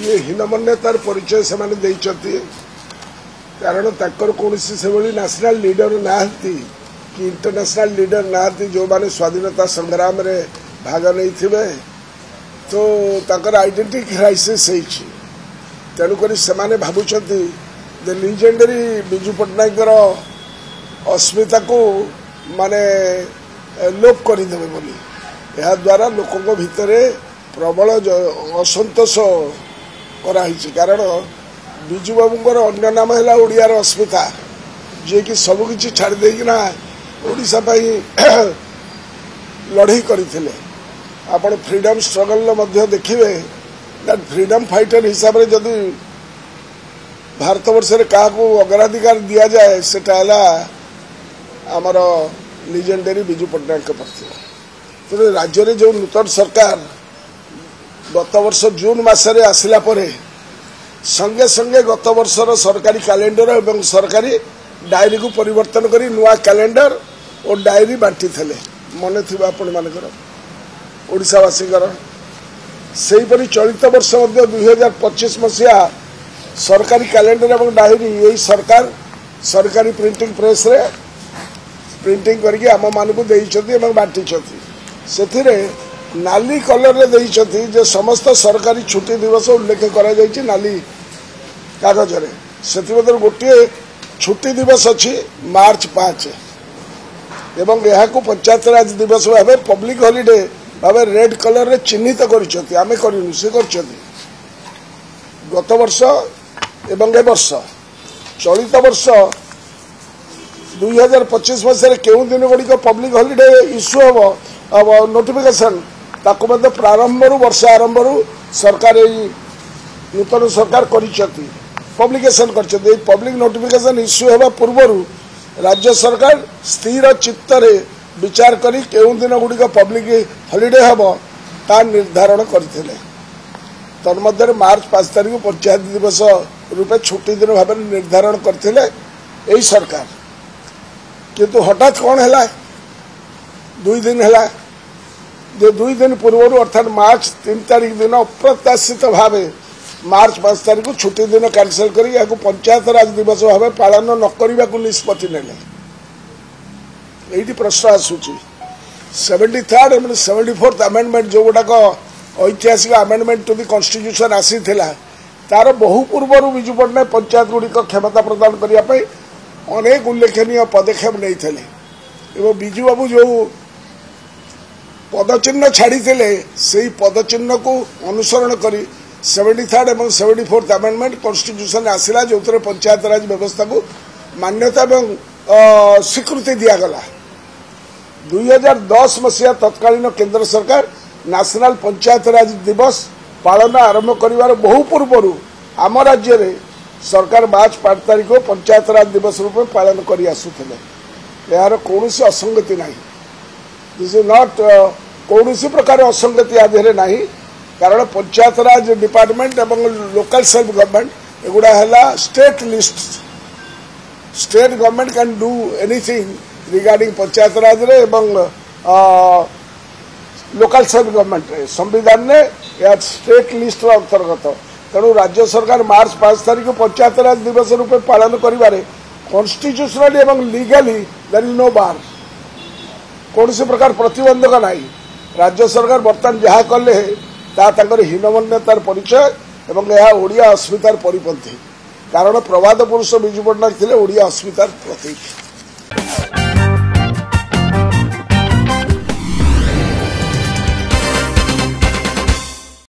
ये हीनमन्यतार परिचय से माने देइचती कारण ताकर कोनसी सेभली नेशनल लीडर नाहंती कि इंटरनेशनल लीडर नाहंती जो माने स्वाधीनता संग्राम रे भाग नहीं थिबे तो ताकर आइडेंटिटी क्राइसिस होइछि तेणुक से भावुंट द लीजेंडरी बिजू पट्टनायक अस्मिता को माने लोप करदेवे बोली यह द्वारा लोकों भितर प्रबल असंतोष कराई कारण बिजू बाबूंर अन्य नाम है ओडियार अस्मिता जी कि सबकि छाड़देना ओडिशा लड़ई करते आपण फ्रीडम स्ट्रगल देखिए दैट फ्रीडम फाइटर हिसाब से जदि भारत वर्ष क्या अग्राधिकार दि जाए सेटा आमर लीजेंडरी बिजू पट्टनायक के प्रति तेणु राज्य में जो नूतन सरकार गत वर्ष जून मसरे आसला संगे संगे गत वर्षर सरकारी कैलेंडर एवं सरकारी डायरी को परिवर्तन करी नुआ कैलेंडर और डायरी बांटी थे मन थी आपण मानकर ओडिशावासीकर सेहीपरि चलित वर्ष 2025 मसीहा सरकारी कैलेंडर एवं डायरी यही सरकार सरकारी प्रिंटिंग प्रेस रे प्रिंटिंग करके आम मान को बांटी से नाली कलर रे देइछथि जे समस्त सरकारी छुट्टी दिवस उल्लेख करा जाइछि नाली कागज रे सेति मधर गोटे छुट्टी दिवस अछि मार्च 5 एवं यह को पंचायत राज दिवस भाव पब्लिक हॉलिडे भाव रेड कलर रे चिन्हित करिछथि आमे करिनु से करछथि गत वर्ष एवं ए वर्ष चलित वर्ष 2025 मसीह केउ दिन गुड़िक पब्लिक हॉलिडे इश्यू हम अब नोटिफिकेशन ताको मध्य प्रारंभ वर्ष आरंभ सरकार नूतन सरकार पब्लिकेशन कर पब्लिक नोटिफिकेशन इश्यू होगा पूर्व राज्य सरकार स्थिर चित्तर विचार करी केउ दिन गुड़िक पब्लिक हॉलिडे हम ता निर्धारण करते तन्मध्य मार्च 5 तारीख पंचायत दिवस रूपे छुट्टी दिन भाव निर्धारण करते यही सरकार किंतु हठात कौन है 2 दिन है जो 2 दिन पूर्व अर्थात मार्च 3 तारीख दिन अप्रत्याशित भाव मार्च 5 तारीख को छुट्टी दिन कैंसल कर पंचायत राज दिवस भाव पालन न करने को निष्पत्ति ने प्रश्न आसूची 73rd एवं 74th अमेंडमेंट जो गुटाक ऐतिहासिक अमेंडमेंट टू दि कॉन्स्टिट्यूशन आसी तार बहु पूर्व बिजू पट्टनायक पंचायत गुड़िक क्षमता प्रदान करने अनेक उल्लेखनीय पदक्षेप नहीं बिजू बाबू जो पदचिन्ह छाड़ी से पदचिन्ह को अनुसरण करी 73rd एवं 74th अमेंडमेंट कॉन्स्टिट्यूशन आसला जो पंचायत राज व्यवस्था को मान्यता एवं स्वीकृति दिगला 2010 मसीहा तत्कालीन केंद्र सरकार नेशनल पंचायत राज दिवस पालन आरंभ कर बहु पूर्व आम राज्य रे सरकार मार्च 5 तारीख को पंचायत राज दिवस रूप में पालन कर आसुले यार कौन असंगति ना दिस इज नॉट कौन प्रकार असंगति आधे ना कारण पंचायत राज डिपार्टमेंट एवं लोकल सेल्फ गवर्नमेंट एगुड़ा है state list state government can do anything regarding panchayat raj रे एवं लोकल सेल्फ गवर्नमेंट रे संविधान ने या स्टेट लिस्ट अंतर्गत तेणु राज्य सरकार मार्च 5 तारीख को पंचायत राज दिवस रूप पालन करिबारे कॉन्स्टिट्यूशनली एवं लीगली देयर इज नो बार कौन प्रकार प्रतिबंधक नहीं राज्य सरकार बर्तमान जहाँ कले ताकर हीनमन्यतार परिचय एवं यह ओडिया अस्मितार परिपंथी कारण प्रवाद पुरुष बिजू पट्टनायक थे ओडिया अस्मितार प्रतीक।